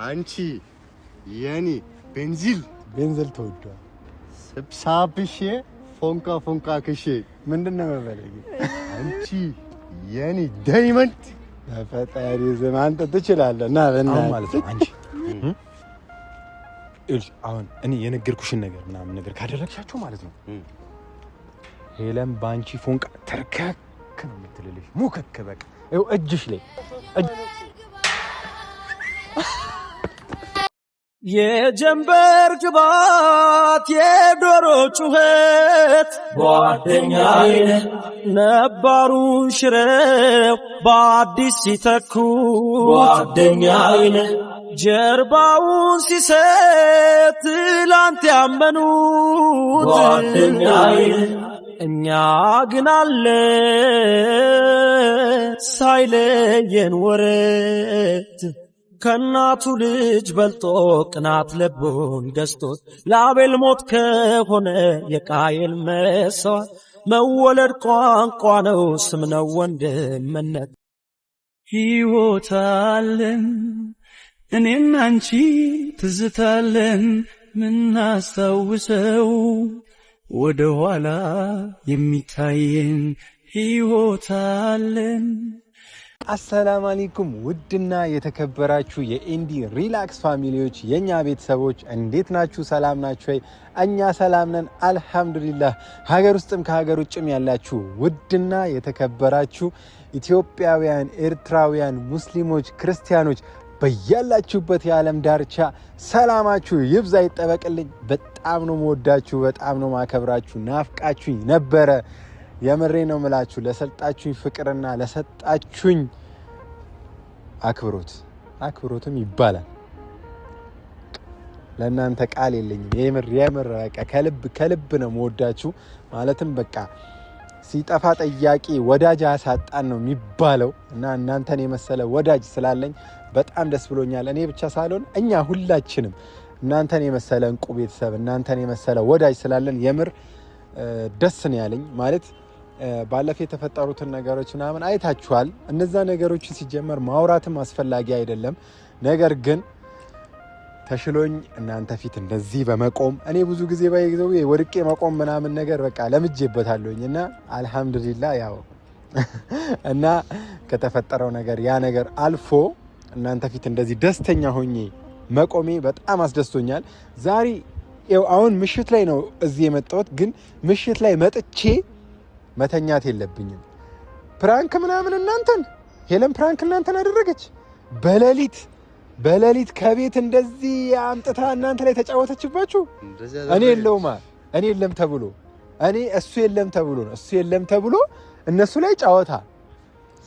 አንቺ የኔ ቤንዚል ተወዷል። ስብሳብሽ ፎንቃ ክሽ ምንድነው መበለኝ? አንቺ የኔ ዳይመንድ በፈጣሪ ዘመን አንተ ትችላለህ እና በእናትህ ማለት ነው። አንቺ አሁን እኔ የነገርኩሽን ነገር ምናምን ነገር ካደረግሻቸው ማለት ነው ሄለን ባንቺ ፎንቃ ተርከክ ነው የምትልልሽ። ሙከክ በቃ ይኸው እጅሽ ላይ የጀንበር ግባት የዶሮ ጩኸት ጓደኛዬ ነባሩን ሽረው በአዲስ ሲተኩ ጓደኛዬ ጀርባውን ሲሰጥ ትላንት ያመኑት ጓደኛዬ እኛ ግን አለ ሳይለየን ወረት ከናቱ ልጅ በልጦ ቅናት ልቡን ገዝቶት ለአቤል ሞት ከሆነ የቃየል መሰዋት መወለድ ቋንቋ ነው ስም ነው ወንድምነት ሕይወታለን እኔና አንቺ ትዝታለን ምናስታውሰው ወደ ኋላ የሚታየን ሕይወታለን። አሰላሙ አለይኩም ውድና የተከበራችሁ የኢንዲ ሪላክስ ፋሚሊዎች የኛ ቤተሰቦች እንዴት ናችሁ? ሰላም ናችሁ ወይ? እኛ ሰላም ነን አልহামዱሊላህ። ሀገር ውስጥም ከሀገር ውጭም ያላችሁ ውድና የተከበራችሁ ኢትዮጵያውያን፣ ኤርትራውያን፣ ሙስሊሞች፣ ክርስቲያኖች በያላችሁበት የዓለም ዳርቻ ሰላማችሁ ይብዛ ይጠበቅልኝ። በጣም ነው መወዳችሁ፣ በጣም ነው ማከብራችሁ። ናፍቃችሁኝ ነበረ። የምሬ ነው ምላችሁ ለሰጣችሁኝ ፍቅርና ለሰጣችሁኝ አክብሮትም ይባላል። ለእናንተ ቃል የለኝም። የምር በቃ ከልብ ነው መወዳችሁ። ማለትም በቃ ሲጠፋ ጠያቂ ወዳጅ አሳጣን ነው የሚባለው እና እናንተን የመሰለ ወዳጅ ስላለኝ በጣም ደስ ብሎኛል። እኔ ብቻ ሳልሆን እኛ ሁላችንም እናንተን የመሰለ እንቁ ቤተሰብ፣ እናንተን የመሰለ ወዳጅ ስላለን የምር ደስ ነው ያለኝ። ማለት ባለፈ የተፈጠሩትን ነገሮች ምናምን አይታችኋል። እነዛ ነገሮችን ሲጀመር ማውራትም አስፈላጊ አይደለም። ነገር ግን ተሽሎኝ እናንተ ፊት እንደዚህ በመቆም እኔ ብዙ ጊዜ ባይዘው ወድቄ መቆም ምናምን ነገር በቃ ለምጄበታለሁኝ እና አልহামዱሊላህ ያው እና ከተፈጠረው ነገር ያ ነገር አልፎ እናንተ ፊት እንደዚህ ደስተኛ ሆኜ መቆሜ በጣም አስደስቶኛል። ዛሬ አሁን ምሽት ላይ ነው እዚህ የመጣሁት፣ ግን ምሽት ላይ መጥቼ መተኛት የለብኝም። ፕራንክ ምናምን ሄለን ፕራንክ እናንተን አደረገች። በሌሊት ከቤት እንደዚህ አምጥታ እናንተ ላይ ተጫወተችባችሁ። እኔ የለም ተብሎ እሱ የለም ተብሎ እነሱ ላይ ጨዋታ።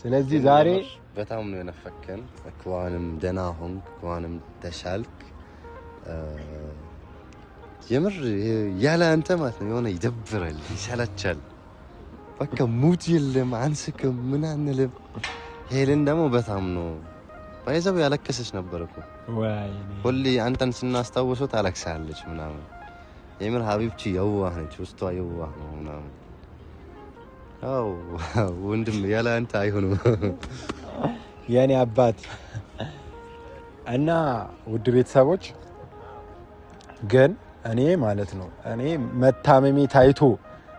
ስለዚህ ዛሬ በጣም ነው የነፈከን። ከዋንም ደህና ሆንክ፣ ከዋንም ተሻልክ። የምር ያለ አንተ ማለት ነው የሆነ ይደብራል፣ ይሰለቻል። በቃ ሙት የለም አንስክም ምን አንልም። ሄለን ደግሞ በጣም ነው ባይዘው ያለከሰች ነበር እኮ ሁሌ አንተን ስናስታውሰው ታለቅሳለች ምናምን። የምር ሀቢብቺ የዋህ ነች፣ ውስጧ የዋህ ነው ምናምን። አው ወንድም ያለ አንተ አይሆንም የኔ አባት እና ውድ ቤተሰቦች ግን እኔ ማለት ነው መታመሜ ታይቶ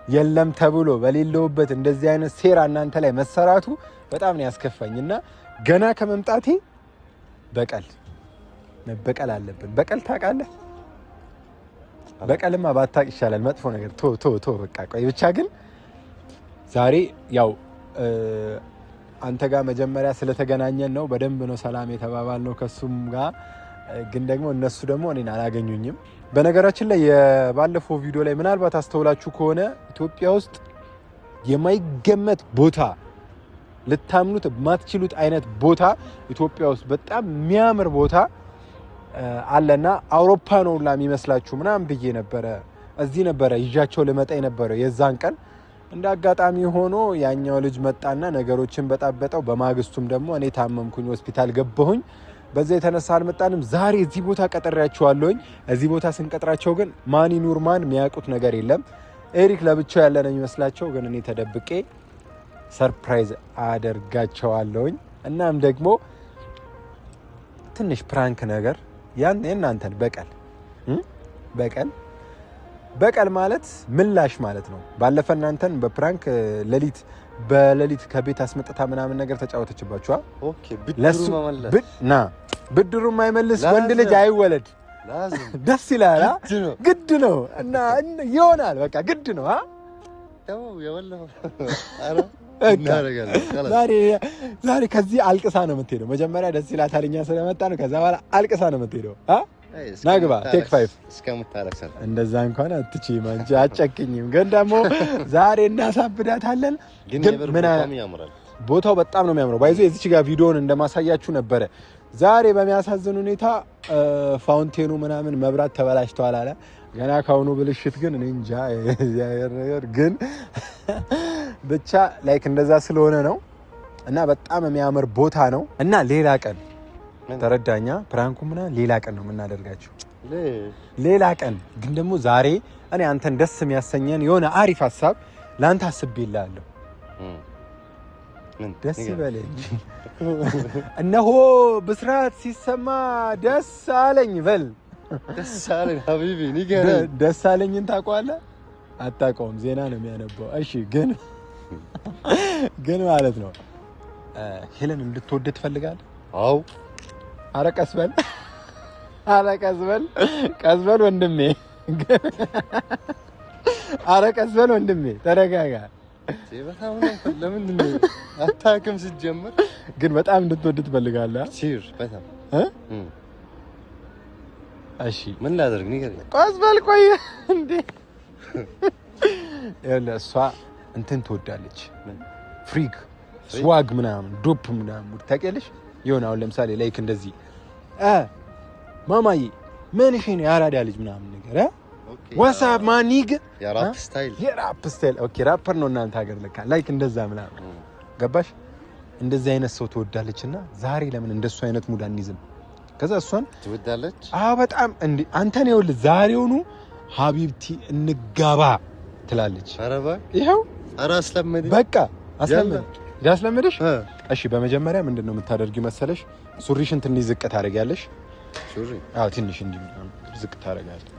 የለም ተብሎ በሌለውበት እንደዚህ አይነት ሴራ እናንተ ላይ መሰራቱ በጣም ነው ያስከፋኝና ገና ከመምጣቴ መበቀል አለብን። በቀል ታውቃለህ? በቀልማ ባታውቅ ይሻላል። መጥፎ ነገር ቶ በቃ ቆይ ብቻ ግን ዛሬ ያው አንተ ጋር መጀመሪያ ስለተገናኘን ነው በደንብ ነው ሰላም የተባባል ነው ከሱም ጋር። ግን ደግሞ እነሱ ደግሞ እኔን አላገኙኝም። በነገራችን ላይ የባለፈው ቪዲዮ ላይ ምናልባት አስተውላችሁ ከሆነ ኢትዮጵያ ውስጥ የማይገመት ቦታ፣ ልታምኑት የማትችሉት አይነት ቦታ ኢትዮጵያ ውስጥ በጣም የሚያምር ቦታ አለና አውሮፓ ነው ሁላ የሚመስላችሁ ምናምን ብዬ ነበረ። እዚህ ነበረ ይዣቸው ልመጣ የነበረው የዛን ቀን። እንደ አጋጣሚ ሆኖ ያኛው ልጅ መጣና ነገሮችን በጣበጠው። በማግስቱም ደግሞ እኔ ታመምኩኝ፣ ሆስፒታል ገባሁኝ። በዛ የተነሳ አልመጣንም። ዛሬ እዚህ ቦታ ቀጥሬያቸዋለሁኝ። እዚህ ቦታ ስንቀጥራቸው ግን ማን ይኑር ማን የሚያውቁት ነገር የለም። ኤሪክ ለብቻው ያለ ነው የሚመስላቸው፣ ግን እኔ ተደብቄ ሰርፕራይዝ አደርጋቸዋለሁኝ። እናም ደግሞ ትንሽ ፕራንክ ነገር የእናንተን በቀል ማለት ምላሽ ማለት ነው። ባለፈ እናንተን በፕራንክ በሌሊት ከቤት አስመጥታ ምናምን ነገር ተጫወተችባችኋ። ኦኬ ብድሩ መመለስ ብድሩ የማይመልስ ወንድ ልጅ አይወለድ። ደስ ይላል። ግድ ነው እና ይሆናል። በቃ ግድ ነው። ዛሬ ከዚህ አልቅሳ ነው የምትሄደው። መጀመሪያ ደስ ይላታል እኛ ስለመጣ ነው። ከዛ በኋላ አልቅሳ ነው የምትሄደው። ናግባ ቴክ 5 እስከምታረክሰን እንደዛ እንኳን አትችይም አንቺ አጨቅኝም። ግን ደግሞ ዛሬ እናሳብዳታለን። ግን ምን ያምራል ቦታው በጣም ነው የሚያምረው። ባይዞ እዚች ጋር ቪዲዮውን እንደማሳያችሁ ነበረ። ዛሬ በሚያሳዝን ሁኔታ ፋውንቴኑ ምናምን መብራት ተበላሽቷል አለ። ገና ካሁኑ ብልሽት ግን እኔ እንጃ ግን ብቻ ላይክ እንደዛ ስለሆነ ነው እና በጣም የሚያምር ቦታ ነው እና ሌላ ቀን ተረዳኛ ፕራንኩ ምናምን ሌላ ቀን ነው የምናደርጋቸው። ሌላ ቀን ግን ደግሞ ዛሬ እኔ አንተን ደስ የሚያሰኘን የሆነ አሪፍ ሀሳብ ለአንተ አስቤልሃለሁ። ደስ ይበለኝ። እነሆ ብስራት ሲሰማ ደስ አለኝ በል። ደስ አለኝ ሀቢቢ ንገረኝ። ደስ አለኝን ታውቀዋለህ? አታውቀውም፣ ዜና ነው የሚያነበው። እሺ ግን ማለት ነው ሄለን እንድትወድ ትፈልጋለህ? አዎ። ኧረ ቀስ በል ወንድሜ፣ ኧረ ቀስ በል ወንድሜ፣ ተረጋጋ። ለምንድን ነው አታውቅም? ስትጀምር ግን በጣም እንድትወድ ትፈልጋለህ? ሲር በጣም እሺ ምን ላደርግ ንገረኝ። ቀስ በል ቆይ እንዴ። እሷ እንትን ትወዳለች፣ ፍሪክ ስዋግ ምናምን ዶፕ ምናምን ታውቂያለሽ? የሆነ አሁን ለምሳሌ ላይክ እንደዚህ ማማዬ ምን እሺ ነው ያራዳ ልጅ ምናምን ነገር ዋትስአፕ ማኒግ የራፕ ስታይል ኦኬ ራፐር ነው እናንተ ሀገር ለካ ላይክ እንደዛ ምናምን ገባሽ? እንደዚህ አይነት ሰው ትወዳለችና ዛሬ ለምን እንደሱ አይነት ሙድ አንይዝም? ከዛ እሷን ትወዳለች። በጣም እንዴ አንተን ይኸውልህ ዛሬውኑ ሀቢብቲ እንጋባ ትላለች። አረባ ይኸው አስለመደኝ። በቃ ያስለመደሽ። እሺ በመጀመሪያ ምንድነው የምታደርጊው መሰለሽ? ሱሪሽን ትንሽ ዝቅ ታደርጊያለሽ። ሱሪ ትንሽ እንዲህ ዝቅ ታደርጊያለሽ።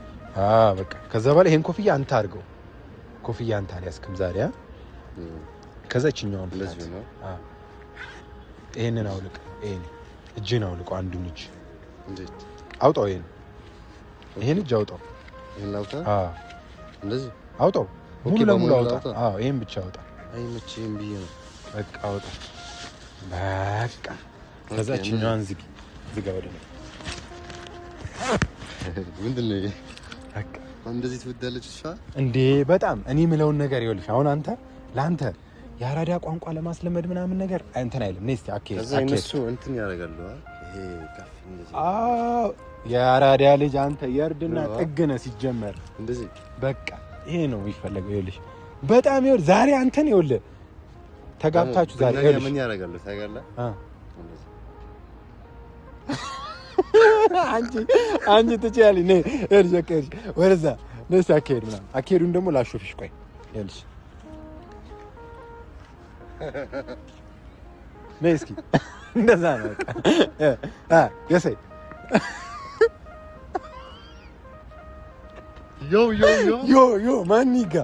በቃ ከዛ በኋላ ይሄን ኮፍያ አንተ አድርገው። ኮፍያ አንተ አልያዝክም ዛሬ። ከዛ እችኛውን ለዚህ ነው። ይሄንን አውልቅ። ይሄን እጅን አውልቀው። አንዱን እጅ እንዴት አውጣው። ይሄን እጅ አውጣው። ይሄን አውጣ። እንደዚህ አውጣው። ሙሉ ለሙሉ አውጣ። ይሄን ብቻ አውጣ። አይመችም ብዬ ነው። በቃ አውጣ። በቃ ከዛ እችኛዋን ዝጊ። ዝጋ ወደ ነው። ምንድን ነው ይሄ? በቃ እንደዚህ ትወዳለች እሷ እንዴ? በጣም እኔ የምለውን ነገር ይኸውልሽ፣ አሁን ለአንተ የአራዳ ቋንቋ ለማስለመድ ምናምን ነገር እንትን አይልም። ነይ እስኪ አኬ እነሱ እንትን ያደርጋሉ። ይሄ ካፍ እንደዚህ የአራዳ ልጅ አንተ የእርድና ጥግ ነህ ሲጀመር። እንደዚህ በቃ ይሄ ነው የሚፈለገው። ይኸውልሽ በጣም ይኸውልህ ዛሬ አንተን ይኸውልህ ተጋብታችሁ ዛሬ ይኸውልሽ ምን ያደርጋሉ ታውቃለህ? አንቺ ትችያለሽ። ነይ ይኸውልሽ በቃ ይኸውልሽ ወደዛ ነይ እስኪ አካሄድ ምናምን አካሄዱን ደግሞ ላሾፍሽ። ቆይ ይኸውልሽ ነይ እስኪ እንደዛ ነው በቃ የሰይ ዮ ማኒጋ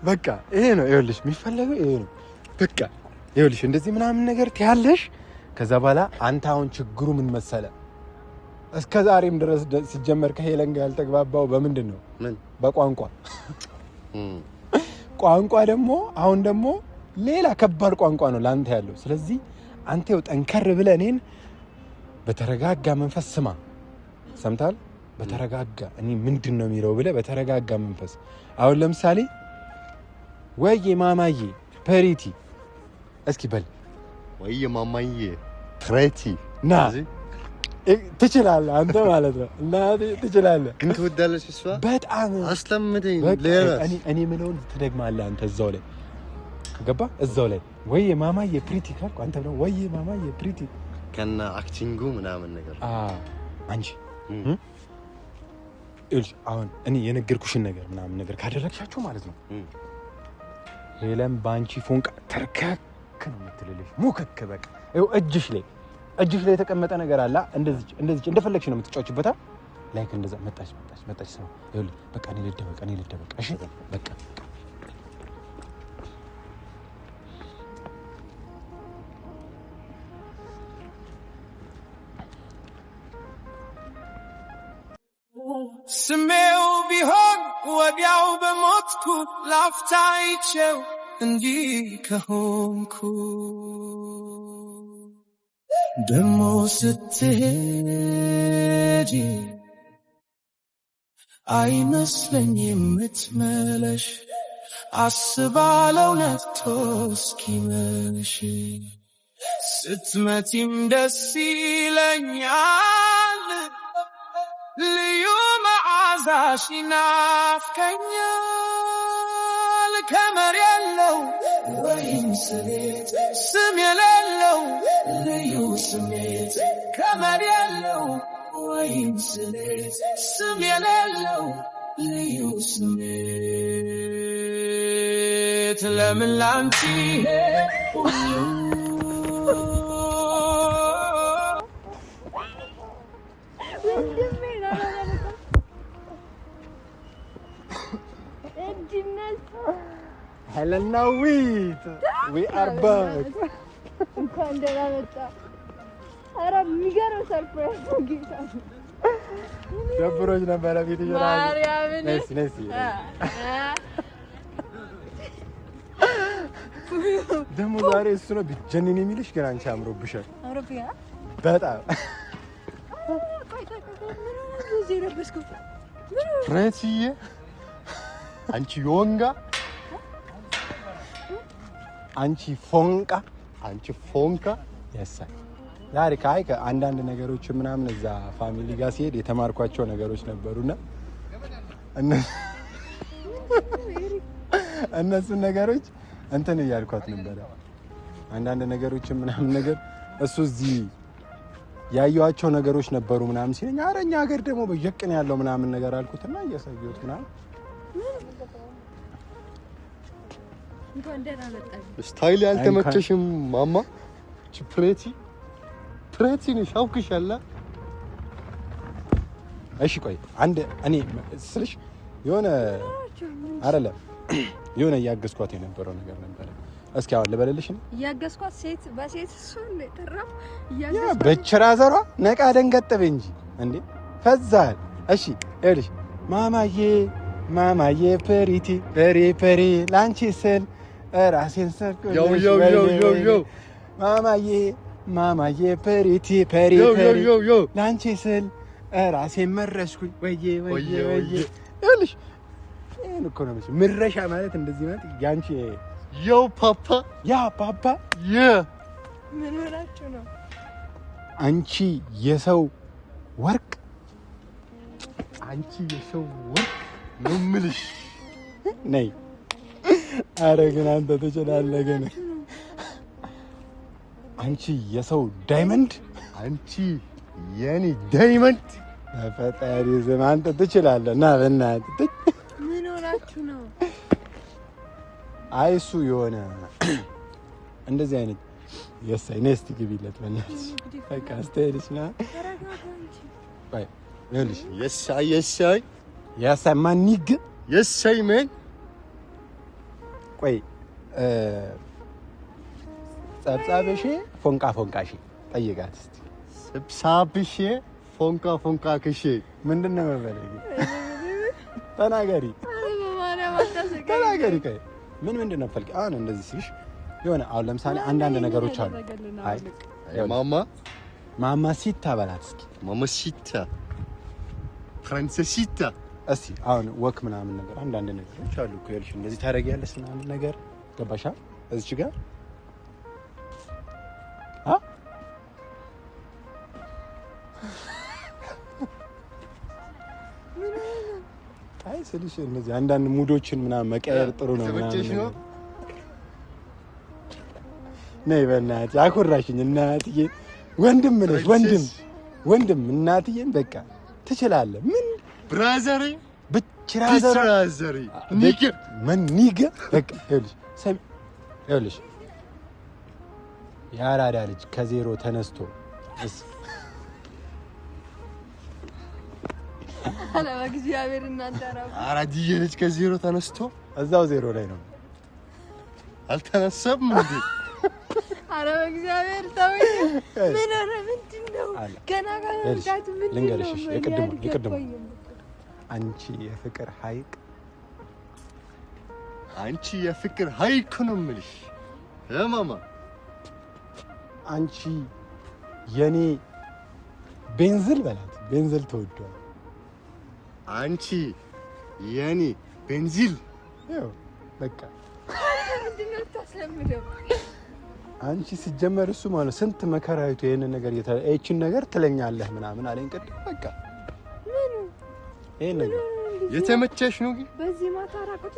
በቃ ይሄ ነው ይኸውልሽ የሚፈለገው ይሄ ነው። በቃ ይኸውልሽ እንደዚህ ምናምን ነገር ትያለሽ። ከዛ በኋላ አንተ አሁን ችግሩ ምን መሰለ? እስከ ዛሬም ድረስ ሲጀመር ከሄለን ጋር ያልተግባባው በምንድን ነው? በቋንቋ ቋንቋ ደግሞ አሁን ደግሞ ሌላ ከባድ ቋንቋ ነው ላንተ ያለው። ስለዚህ አንተ ይኸው ጠንከር ብለህ እኔን በተረጋጋ መንፈስ ስማ። ሰምታል? በተረጋጋ እኔ ምንድን ነው የሚለው ብለህ በተረጋጋ መንፈስ አሁን ለምሳሌ ወይዬ ማማዬ ፕሪቲ እስኪ በል። ወይዬ ማማዬ ፕሪቲ ና ትችላለህ አንተ ማለት ነው። እናቴ ትችላለህ። ግን ትወዳለች እሷ በጣም አስለምደኝ። እኔ የምለውን ትደግማለህ አንተ እዛው ላይ ገባ? እዛው ላይ ወይዬ ማማዬ ፕሪቲ ካልኩ አንተ ነው ወይዬ ማማዬ ፕሪቲ ከና አክቲንጉ ምናምን ነገር አንቺ አሁን እኔ የነገርኩሽን ነገር ምናምን ነገር ካደረግሻቸው ማለት ነው ሄለን ባንቺ ፎንቃ ተርከክ ነው የምትልልሽ። ሙክክ በቃ ይኸው እጅሽ ላይ እጅሽ ላይ የተቀመጠ ነገር አለ እንደዚህ እንደፈለግሽ ነው የምትጫወችበታ ላይክ እንደዛ መጣች ነው ይኸውልህ በቃ እኔ ልደበቅ እሺ በቃ ስሜው ቢሆን ወዲያው በሞትኩ ላፍታይቸው እንዲህ ከሆንኩ ደሞ ስትሄጂ አይመስለኝም የምትመለሽ አስባለው ነግቶ እስኪመሽ ስትመጪም ደስ ይለኛል ልዩ መዓዛሽ ይናፍቀኛል ከመር የለው ወይም ስሜት ስም የሌለው ልዩ ስሜት ከመር የለው ወይም ስሜት ስም የሌለው ልዩ ስሜት ለምን ላንቺ Helena wait we are back እንኳን ደህና መጣ ኧረ የሚገርም ሰርፕራይዝ ነው ጌታ ደብሮኝ ነበር ቤት ይጀራል ማርያምን ነስ ደሞ ዛሬ እሱ ነው ቢጀነን የሚልሽ ግን አንቺ አምሮብሻል በጣም ፍሬቲዬ አንቺ ዮንጋ አንቺ ፎንካ ያሳይ ዛሬ ከአንዳንድ ነገሮች ምናምን እዛ ፋሚሊ ጋር ሲሄድ የተማርኳቸው ነገሮች ነበሩና እነሱን ነገሮች እንትን እያልኳት ነበር አንዳንድ ነገሮች ምናምን ነገር እሱ እዚህ ያዩዋቸው ነገሮች ነበሩ ምናምን ሲለኝ አረኛ ሀገር ደግሞ በየቀን ያለው ምናምን ነገር አልኩትና እያሳየሁት ምናምን እንኳን ደህና መጣሽ ስታይል ያልተመቸሽም ማማ ፕሬቲ ነሽ አውቅሻለሁ እሺ ቆይ አንድ እኔ ስልሽ የሆነ አይደለም የሆነ ያገዝኳት የነበረው ነገር ነበር እስኪ አሁን ልበልልሽ ነው ያገዝኳት ሴት በሴት እሱ ነው ተራም ያ በችራ ዘሯ ነቃ ደንገጠበ እንጂ እንዴ ፈዛል እሺ እልሽ ማማዬ ፕሪቲ ፐሪ ላንቺ ስል ራሴን ሰልኩ ዮ ማማዬ ፕሪቲ ፐሪ ላንቺ ስል ራሴን መረስኩኝ ወዬ እልሽ ይሄን እኮ ነው ምረሻ ማለት እንደዚህ ማለት ያንቺ ፓፓ ምን ሆናችሁ ነው አንቺ የሰው ወርቅ ነው የምልሽ ነይ አረ ግን አንተ ተጨናለገ ነህ አንቺ የሰው ዳይመንድ አንቺ የኔ ዳይመንድ ፈጣሪ ዘማ አንተ ትችላለህ እና በእናትህ ምን ሆናችሁ ነው አይሱ የሆነ እንደዚህ አይነት የሳይ ኔስት ግቢለት በእናትሽ በቃ አስተያየትሽና ባይ ይኸውልሽ የሳይ ማንግ የሳይ ምን ቆይ ጸብጻብሽ ፎንቃሽ ጠይቃት እስቲ ጸብጻብሽ ፎንቃሽ ምንድነው መበለኝ ተናገሪ ቆይ ምንድነው ፈልቂ አሁን እንደዚህ ሲሽ የሆነ አሁን ለምሳሌ አንዳንድ ነገሮች አሉ አይ ማማ ሲታ በላት እስኪ ማማ ሲታ ፍራንሴሲታ እስቲ አሁን ወክ ምናምን ነገር አንዳንድ ነገሮች አሉ እኮ ይልሽ እንደዚህ ታረጊያለሽ ምናምን ነገር ገባሻ እዚች ጋር አይ ስልሽ እንደዚህ አንዳንድ ሙዶችን ምናምን መቀየር ጥሩ ነው ምናምን ነይ በእናትሽ አኮራሽኝ እናትዬ ወንድም ነሽ ወንድም እናትዬን በቃ ትችላለህ ምን ብራዘር ብቻራዘር ኒገ በቃ ይኸውልሽ የአራዳ ልጅ ከዜሮ ተነስቶ አረ በእግዚአብሔር እናንተ አራው አራዲዬ ልጅ ከዜሮ ተነስቶ እዛው ዜሮ ላይ ነው። አልተነሳም እንዴ? አረ በእግዚአብሔር ተወኝ። ምን አረ ምንድነው? ገና ጋር ምን ልንገርሽ፣ የቅድሙ አንቺ የፍቅር ሐይቅ አንቺ የፍቅር ሐይቅ ነው የምልሽ ማማ። አንቺ የኔ ቤንዝል በላት። ቤንዝል ተወዷል። አንቺ የኔ ቤንዚል ያው በቃ ምንድነው ታስለምደው? አንቺ ሲጀመር እሱ ማለት ስንት መከራይቱ ይሄንን ነገር እቺን ነገር ትለኛለህ ምናምን አለኝ ቅድም። በቃ ምን ይሄን ነገር የተመቸሽ ነው ግን በዚህ ማታ ራቁት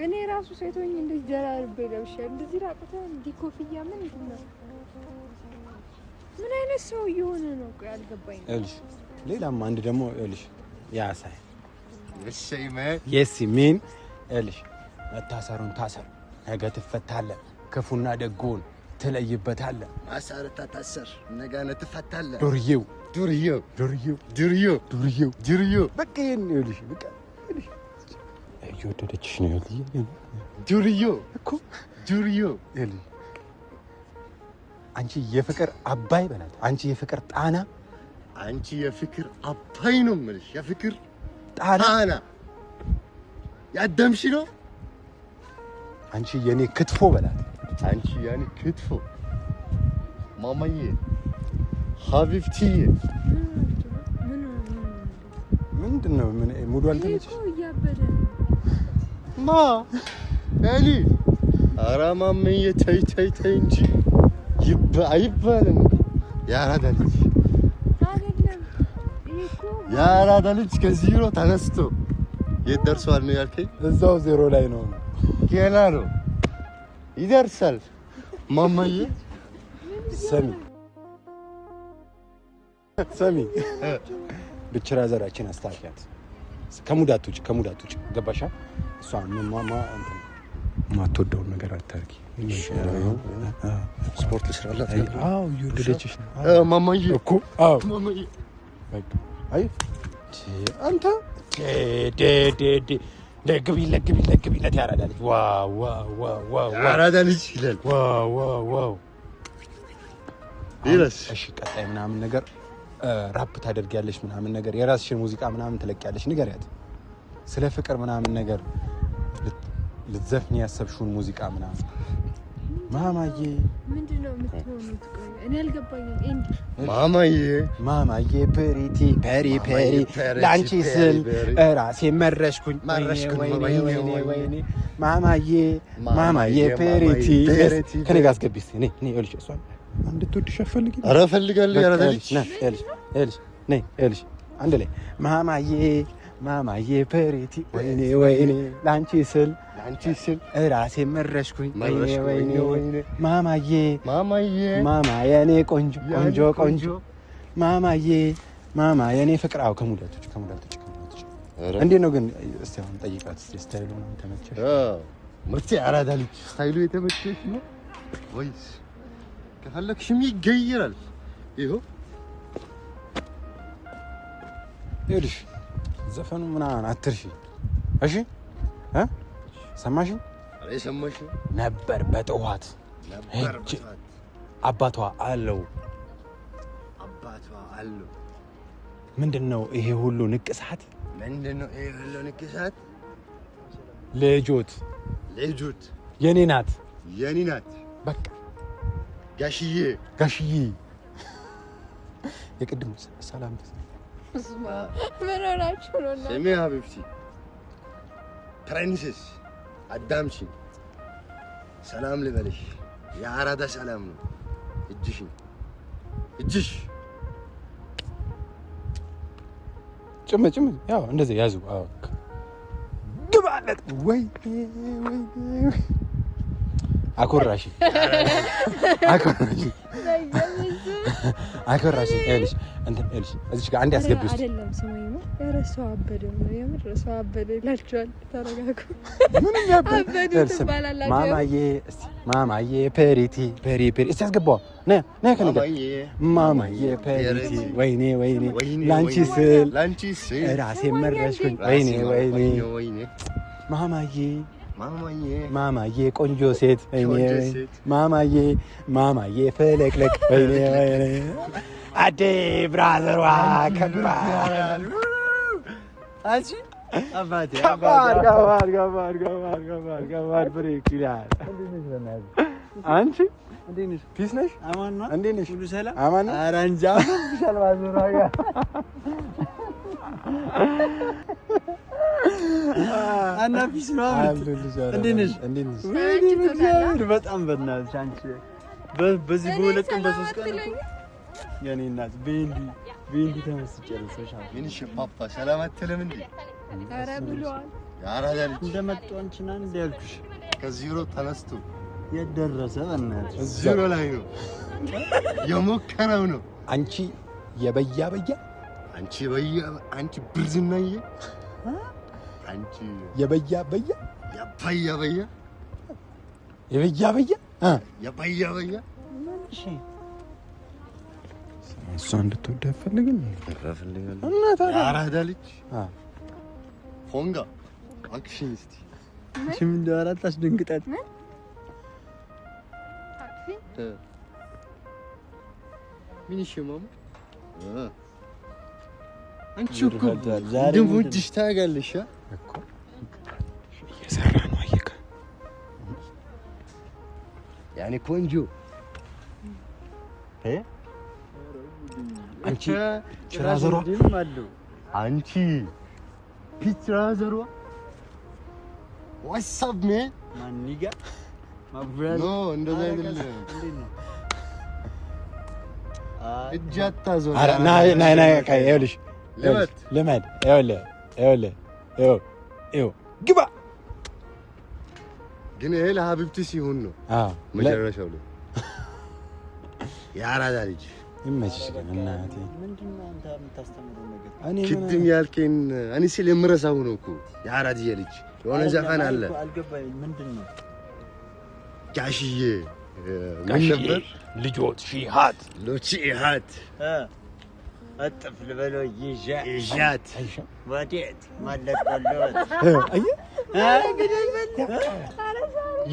እኔ ራሱ ሴቶኝ እንደዚህ ደራርቤ ለብሻለሁ። እንደዚህ ራቁት እንዲህ ኮፍያ ምን ነው? ምን አይነት ሰው እየሆነ ነው? ቆይ አልገባኝ። እልሽ ሌላም አንድ ደግሞ እልሽ ያሳይ እሺ ማይ የሲ ምን እልሽ መታሰሩን ታሰር፣ ነገ ትፈታለህ፣ ክፉና ደጉን ትለይበታለህ። ማሳረታ ታሰር፣ ነገ ትፈታለህ። ዱርዬው ዱርዬው ዱርዬው ዱርዬው ዱርዬው ዱርዬው በቃ ይሄን እልሽ በቃ እልሽ እየወደደችሽ ነው ያልኝ። ዱርዬው እኮ ዱርዬው እልሽ አንቺ የፍቅር አባይ በላት። አንቺ የፍቅር ጣና፣ አንቺ የፍቅር አባይ ነው የምልሽ። የፍቅር ጣና ያደምሽ ነው። አንቺ የኔ ክትፎ በላት። አንቺ የኔ ክትፎ ማማዬ፣ ሀቢብቲዬ። ምንድነው? ምን ሙሉ አልተመቸሽ? ማ እሊ ኧረ ማማዬ ተይ ተይ ተይ እንጂ አይባልም። የአራዳ ልጅ አይደለም እኮ የአራዳ ልጅ ከዜሮ ተነስቶ የት ደርሷል ነው ያልከኝ? እዛው ዜሮ ላይ ነው። ገና ነው ይደርሳል። ማማዬ ሰሚ ብችራ ዘራችን አስተካክያት። ከሙዳት ውጭ ገባሻ? እሷ ማማ እንትን ማትወደውን ነገር አታርጊ። ስፖርት ልስራላት። አዎ እየወደደችሽ ነው ማማዬ እኮ። አዎ ማማዬ በቃ አይ አንተ ለግቢለት ያራዳ ልጅ ዋው ያራዳ ልጅ ይላል። ዋው ይላስ። እሺ ቀጣይ ምናምን ነገር ራፕ ታደርጊያለሽ ምናምን ነገር የራስሽን ሙዚቃ ምናምን ትለቂያለሽ። ንገሪያት ስለ ፍቅር ምናምን ነገር ልትዘፍኝ ያሰብሽውን ሙዚቃ ምናምን። ማማዬ ምንድነው የምትሆኑት? ቆይ እኔ አልገባኝም። እንዴ ማማዬ ፕሪቲ ፔሪ ላንቺ ስል ራሴ መረሽኩኝ። ወይኔ ማማዬ ፕሪቲ ከኔ ጋር አስገቢስ። እኔ እልሽ እሷን እንድትወድሽ አፈልጊ። ኧረ እፈልጋለሁ። ያራዳ ልጅ እልሽ አንድ ላይ ማማዬ ፕሪቲ ወይኔ ላንቺ ስል ራሴ መረሽኩኝ። ወይኔ ማማዬ የኔ ቆንጆ ማማ የኔ ፍቅር። አዎ ከሙዳቶች እንዴት ነው ግን? እስቲ አሁን ጠይቃት። እስቲ ስታይሉ ነው ተመቸሽ? ምርጥ አራዳ ልጅ ስታይሉ የተመቸሽ ነው ወይስ ከፈለግሽም ይገይራል? ይኸው ይኸውልሽ ዘፈኑ ምናምን አትርሺ እሺ? ሰማሽኝ? አሬ ሰማሽ ነበር በጠዋት አባቷ አለው ምንድነው ይሄ ሁሉ ንቅሳት? ልጆት የኔ ናት በቃ ጋሽዬ የቅድም ሰላም ምን ሆናችሁ ነው? ስሜ ሀቢብቲ ፕሪንሴስ አዳምጪኝ፣ ሰላም ልበልሽ። የአራዳ ሰላም ነው። እጅሽ ጭም ያው እንደዚህ ያዙ። አዎ ግባለት። ወይ አኮራሽ አከራሽ እልሽ እንትን እልሽ እዚህ ጋር አንድ ያስገቢ ውስጥ አይደለም ስሙኝ ነው የረሳው አበደ ነው የምር ረሳው አበደ ይላችኋል ተረጋጉ ምንም ያበደ ትባላላችሁ ማማዬ እስቲ ማማዬ ፔሪቲ ፔሪ ፔሪ እስቲ ያስገባው ነይ ከነገ ማማዬ ፔሪቲ ወይኔ ላንቺ ስል ራሴ መረሽኩኝ ወይኔ ማማዬ ቆንጆ ሴት ማማዬ ፈለቅለቅ ወይኔ አዴ ብራዘሯ ከባድ አንቺ አባቴ ከባድ ብሬክ ይላል። አንቺ እንዴት ነሽ? ፒስ ነሽ? አማን ነው? እንዴት ነሽ? ሁሉ ሰላም? አማን ነው? ኧረ እንጃ ሻልባዝራ ጋር አና ፒስ ነው አምጥ እንዴት ነሽ? በጣም በእናትሽ አንቺ በዚህ በሁለት ቀን በሶስት ቀን የኔ እናት ቤንዲ ተመስጫለሽ። ምንሽ ፓፓ ሰላም አትልም እንዴ? ኧረ ብሏል። ያራዳ ልጅ እንደመጡ አንቺና እንደ ያልኩሽ ከዜሮ ተነስቶ የደረሰ በእናትሽ ዜሮ ላይ ነው የሞከረው ነው። አንቺ የበያ አንቺ ብርዝናዬ አንቺ የበያ እሺ እሷ እንድትወድ አትፈልግም? እና ታዲያ ያራዳ ልጅ ፎንጋ አክሽን እስቲ ምን እንደወራት አስደንግጣት ምን ይሽማም አንቺ እኮ ድንቡጅሽ ታጋለሽ እኮ እየሰራ ነው። አየካ ያኔ ቆንጆ አንቺ ችራዘሯ አንቺ ፒትራዘሯ ዋትስአፕ ማንኒጋ ኖ እንደዛ አይደለም። እጅ አታዞር። ኧረ ና ይኸውልሽ ልመድ ይኸውልህ ግባ ግን ይሄ ለሀቢብቲ ሲሆን ነው መጨረሻው ላይ የአራዳ ልጅ ይመችሽ። ግን እናቴ ምንድነው አንተ የምታስተምረው ነገር? ቅድም ያልከኝ እኔ ስል የምረሳው ነው እኮ የአራድዬ ልጅ የሆነ ዘፈን አለ አልገባኝም። ምንድነው ጋሽዬ ምን ነበር ልጆት ሺሃት እጥፍ ልበለው ይዣት ወዴት ማለቀለት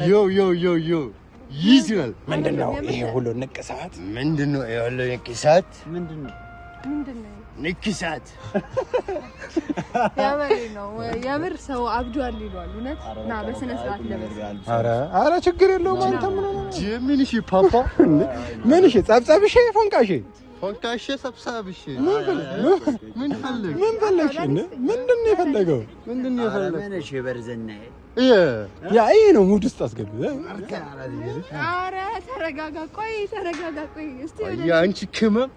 ዮ ይዝራል። ምንድነው ይሄ ሁሉ ንቅሳት? ምንድነው ይሄ ሁሉ ንቅሳት? ምንድነው ንቅሳት? የምር ሰው አብዷል ይሏል። እውነት ና በስነ ስርዓት ለበስ። ኧረ ችግር የለውም። አንተ ምን ነው ምን እሺ ፓፓ ምን እሺ ጸብጸብሽ ፎንቃሽ ሰብሳብሽ ምን ፈለግሽ? ምንድን ነው የፈለገው? ምን እሺ በርዘናዬ ይሄ ነው ሙድ ውስጥ አስገቢ። ኧረ ተረጋጋ፣ ቆይ እስቲ አንቺ ክመም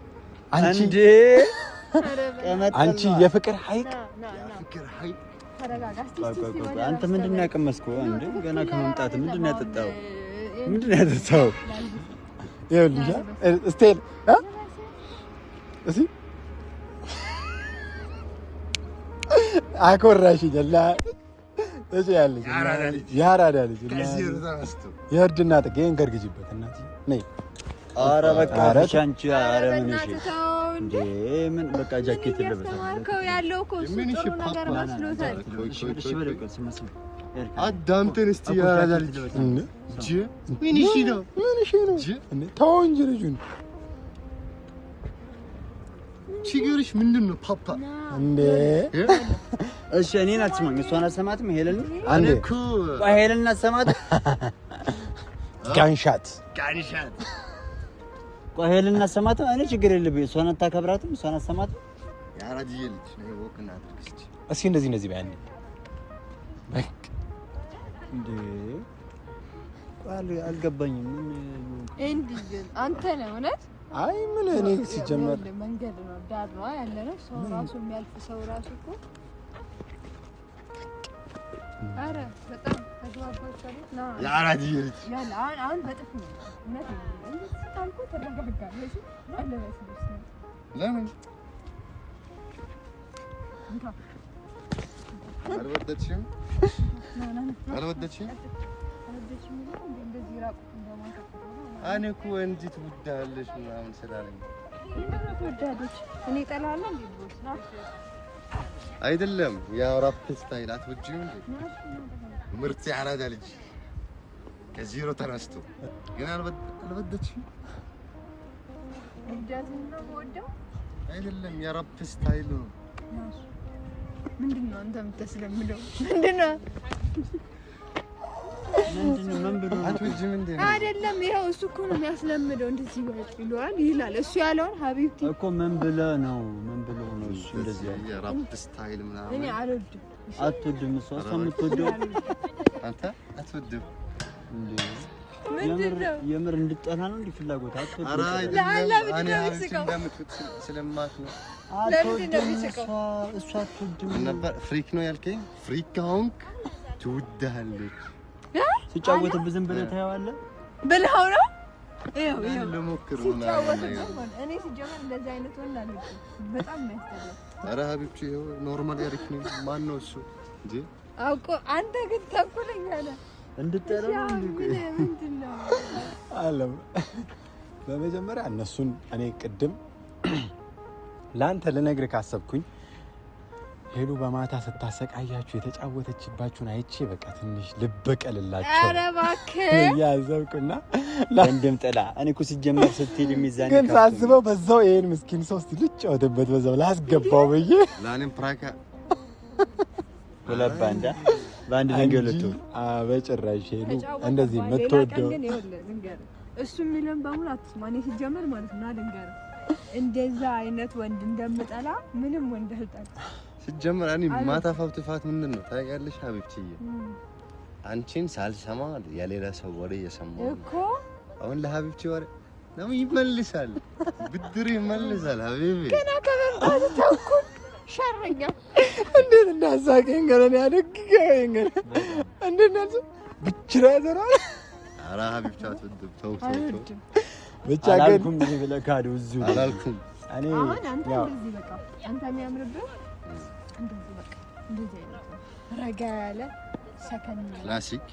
አንቺ የፍቅር ሐይቅ ተረጋጋ። አንተ ምንድን ነው ያቀመስከው እንዴ? ገና ከመምጣት ምንድን ነው ያጠጣው? ይኸውልሽ ስቴል እሺ አኮራሽኝ እሺ ያለሽ ያራዳ ልጅ የእርድና ጥጌን ገርግጂበት እናት ነይ። ኧረ በቃ አንቺ ኧረ ምን እሺ እንዴ ምን በቃ ጃኬት ለበሰ ማርከው ያለው እኮ ጥሩ ነገር መስሎታል። እሺ በለቀ ስመስል አዳምጠን እስቲ ያራዳ ልጅ ምን እሺ ነው ተው እንጂ ልጁን ችግርሽ ምንድነው ፓፓ እንዴ? እሺ እኔን አትስማኝ፣ እሷን አትሰማትም። ሄለን አንዴ እኮ ሄለን አትሰማትም። ጋንሻት ቆይ ሄለን አትሰማትም። እኔ ችግር የለብኝ። እሷን አታከብራትም፣ እሷን አትሰማትም። ያራድዬ ልጅ ነው ወክና አድርግሽ እስኪ እንደዚህ ባያኔ በቃ እንዴ ቆይ አልገባኝም። እንዴ ግን አንተ ነው እውነት? አይ ምን እኔ ሲጀመር መንገድ ነው ዳር ነው ያለነው። ሰው ራሱ የሚያልፍ ሰው ራሱ እኮ ኧረ በጣም የአራት ልጅ አሁን በጥፍ ነው ታልኩ ተረጋጋለሽ ለምን አልወደድሽም? እኔ እኮ እንዴት ትወዳለሽ ምናምን ስላለኝ እኔ እጠላለሁ እንዴ? አይደለም የአውራፕ ስታይል አትወጂም እንዴ? ምርጥ ያራዳ ልጅ ከዜሮ ተነስቶ ግን አልወደድሽም? አይደለም የአውራፕ ስታይል ነው። ምንድነው አንተ የምታስለምደው? ምንድነው ምን ብሎ አትወጂም እንዴ? አይደለም ይሄው እሱ እኮ ነው የሚያስለምደው። እንደዚህ ይላል ይላል እሱ ያለውን ሀቢብቲ እኮ ምን ብለህ ነው እሱ እንደዚህ ያለ የአውራፕ ስታይል ምናምን እኔ አልወድም። አትወድም? እሷ የምትወደው አንተ አትወድም እንዴ? ምንድነው የምር እንድጠላ ነው እንዴ ፍላጎት? አትወድም? ኧረ አይደለም እኔ ሀቢብቲ እንደምትወድ ስለማት ነው። አትወድም? እሷ አትወድም ነበር። ፍሪክ ነው ያልከኝ? ፍሪክ ከሆንክ ትወዳለች። ሲጫወትብህ ዝም ብለህ ታየዋለህ ብለው ነው። ይሄው ለሞክር ሲጫወት እኔ ሲጀመር እንደዚህ አይነት ወንድ አልወድም። በጣም ነው ያስጠላው። ኧረ ሀቢብቲ ይኸው ኖርማል ያሪክ ነው። ማን ነው እሱ እንጂ አውቆ አንተ ግን ተኩለኛ ነህ። እንድጠላው ምንድነው አለም በመጀመሪያ እነሱን እኔ ቅድም ላንተ ልነግርህ ካሰብኩኝ ሄሉ በማታ ስታሰቃያችሁ የተጫወተችባችሁን አይቼ በቃ ትንሽ ልበቀልላችሁ። ኧረ እባክህ ያዘብኩና ወንድም ጥላ እኔ እኮ ሲጀመር ስትሄድ የሚዛን ግን ሳስበው በዛው ይሄን ምስኪን ሰው እስቲ ልጫወትበት በዛው ላስገባው ብዬ ላኔም ፕራካ ሁለት ባንዳ በአንድ ነገር ልጡ በጭራሽ ሄሉ እንደዚህ የምትወደው እሱ የሚለን በሙሉ አትስማ። እኔ ሲጀመር ማለት ነው አልንገር እንደዛ አይነት ወንድ እንደምጠላ ምንም ወንድ አልጠላ። ሲጀመር እኔ ማታ ፋፍትፋት ምንድን ነው ታውቂያለሽ ሀቢብቲዬ? አንቺን ሳልሰማ የሌላ ሰው ወሬ እየሰማሁ እኮ አሁን ለሀቢብቲ ወሬ ነው ይመልሳል፣ ብድር ይመልሳል። ሀቢቢ ገና ከመምጣቱ ተኩል ሸረኛ እንዴት እንዳሳቀኝ ገና ያደግገኝ ገና እንዴት ብቻ ያዘራል። ኧረ ሀቢብቲ አትወድም። ተው ብቻ ግን አላልኩም ብለህ ካደው እዚሁ አላልኩም። እኔ አሁን አንተ እንደዚህ በቃ አንተ የሚያምርብህ እንደዚህ በቃ እንደዚህ አይነት ረጋ ያለ ሰከን ክላሲክ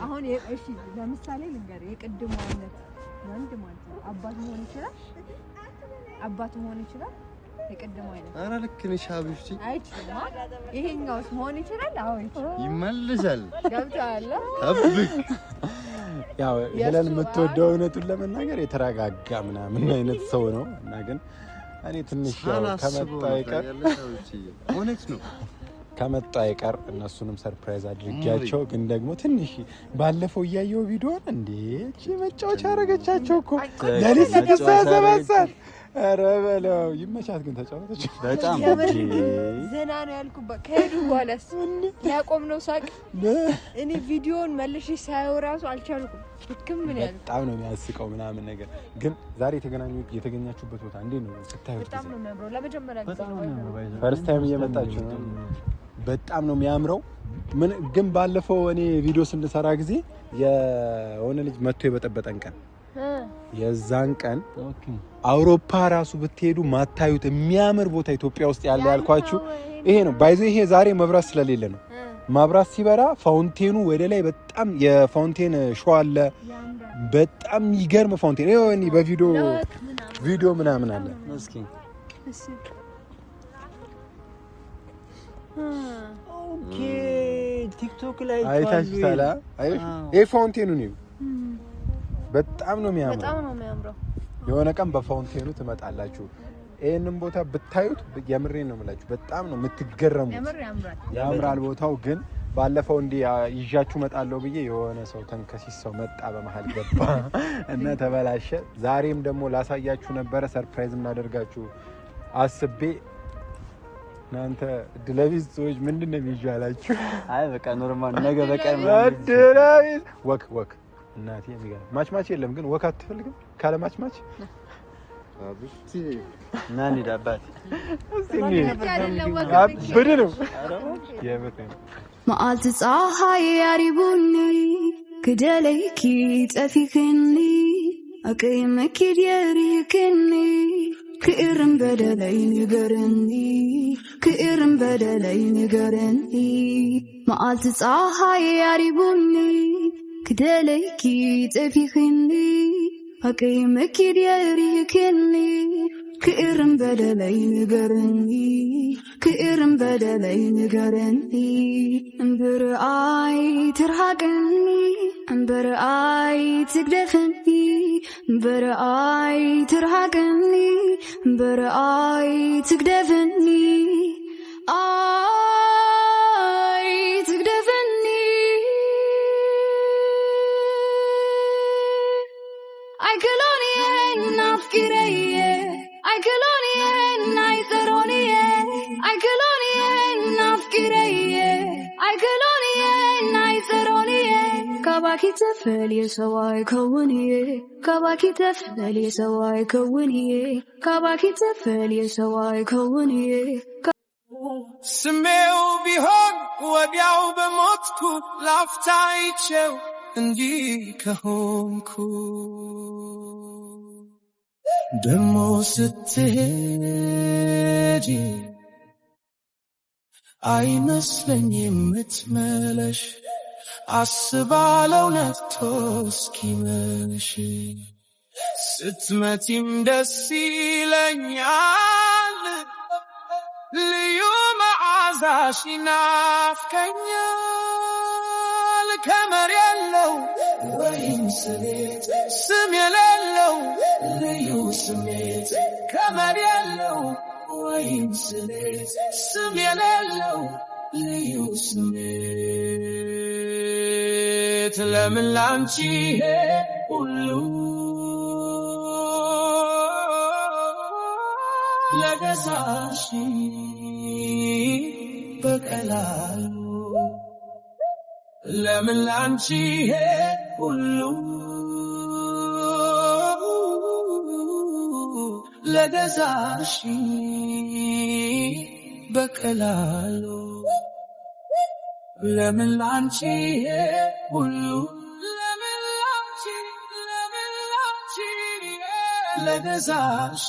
አሁን እሺ ለምሳሌ ልንገርህ የቅድሙ አይነት ወንድ ማለት ነው አባት መሆን ይችላል የቅድሙ አይነት ኧረ ልክ ነሽ ሀቢብቲ አይችልም ይሄኛውስ መሆን ይችላል አዎ ይመልሳል ገብቶሃል ጠብቅ ያው ሄለን የምትወደው እውነቱን ለመናገር የተረጋጋ ምናምን አይነት ሰው ነው እና ግን እኔ ትንሽ ያው ከመጣ አይቀር እነሱንም ሰርፕራይዝ አድርጊያቸው ግን ደግሞ ትንሽ ባለፈው እያየው ቪዲዮን እንዴ እቺ መጫወቻ አረገቻቸው እኮ ለሊት 6:07 ኧረ በለው ይመቻት። ግን ተጫወተች በጣም ዘና ነው ያልኩባት። ከሄዱ በኋላስ ያቆም ነው ሳቅ። እኔ ቪዲዮውን መልሼ ሳየው ራሱ አልቻልኩም። ልክም ምን ያለው በጣም ነው የሚያስቀው ምናምን ነገር። ግን ዛሬ የተገኛችሁበት ቦታ እንዴት ነው ስታዩት? በጣም ነው የሚያምረው። ለመጀመሪያ ጊዜ ነው ፈርስት ታይም እየመጣችሁ ነው። በጣም ነው የሚያምረው። ምን ግን ባለፈው እኔ ቪዲዮ ስንሰራ ጊዜ የሆነ ልጅ መጥቶ የበጠበጠን ቀን የዛን ቀን አውሮፓ ራሱ ብትሄዱ ማታዩት የሚያምር ቦታ ኢትዮጵያ ውስጥ ያለ ያልኳችሁ ይሄ ነው። ባይዞ ይሄ ዛሬ መብራት ስለሌለ ነው። መብራት ሲበራ ፋውንቴኑ ወደ ላይ በጣም የፋውንቴን ሾው አለ። በጣም ይገርም ፋውንቴን ይሄ እኔ በቪዲዮ ምናምን አለ። እስኪ ኦኬ ቲክቶክ ላይ አይታችኋል? ይሄ ፋውንቴኑ ነው። በጣም ነው የሚያምረው። የሆነ ቀን በፋውንቴኑ ትመጣላችሁ። ይሄንን ቦታ ብታዩት የምሬን ነው የምላችሁ በጣም ነው የምትገረሙት። ያምራል ቦታው። ግን ባለፈው እንዲህ ይዣችሁ መጣለሁ ብዬ የሆነ ሰው ተንከሲስ ሰው መጣ በመሃል ገባ እና ተበላሸ። ዛሬም ደግሞ ላሳያችሁ ነበረ ሰርፕራይዝ እናደርጋችሁ አስቤ እናንተ ድለቢስ ሰዎች ምንድን ነው የሚያላችሁ? አይ በቃ ኖርማል ነገ በቃ ድለቢስ ወክ እናቴ የሚገርም ማች የለም። ግን ወክ አትፈልግም ካለ ማች ማን ይዳባት አብድ ነው መዓልቲ ፀሓይ ያሪቡኒ ክደለይኪ ጠፊክኒ ኣቀይመኪድ የሪክኒ ክእርን በደለይ ንገረኒ ክእርን በደለይ ንገረኒ መዓልቲ ፀሓይ ያሪቡኒ ክደለይኪ ጠፊክኒ ኣቀይመኪድ የሪክኒ ክእርን በደለይ ንገረኒ ክእርን በደለይ ንገረኒ እምብርኣይ ትርሃቀኒ እምበርኣይ ትግደፈኒ እምበርኣይ ትርሃቀኒ እምበርኣይ ትግደፈኒ ኣይ ትግደፈኒ ኣይክሎንየ ናፍቂረየ ኣይክሎንየ ናይፀሮንየ ኣይክሎንየ ናፍቂረየ ኣይክሎንየ ናይፀሮንየ ካባኪ ተፈልየ ሰው ኣይከውንየ ካባኪ ተፈልየ ሰው ኣይከውንየ ካባኪ ተፈልየ ሰው ኣይከውንየ ስሜው ቢሆን ወዲያው በሞትኩ ላፍታይቸው እንዲህ ከሆንኩ ደሞ ስትሄጂ አይመስለኝም ምትመለሽ አስባለው ነግቶ እስኪመሽ ስትመቲም ደስ ይለኛል ልዩ መዓዛሽ ይናፍቀኛል ከመር የለው ወይም ስሜት ስም የሌለው ልዩ ስሜት ከመር የለው ወይም ስሜት ስም የሌለው ልዩ ስሜት ለምን ላንቺ ሁሉ ለገዛሽ በቀላሉ ለምን ላንቺ ሁሉ ለገዛሽ በቀላሉ ለምን ላንቺ ሁሉ ለምን ላንቺ ለገዛሽ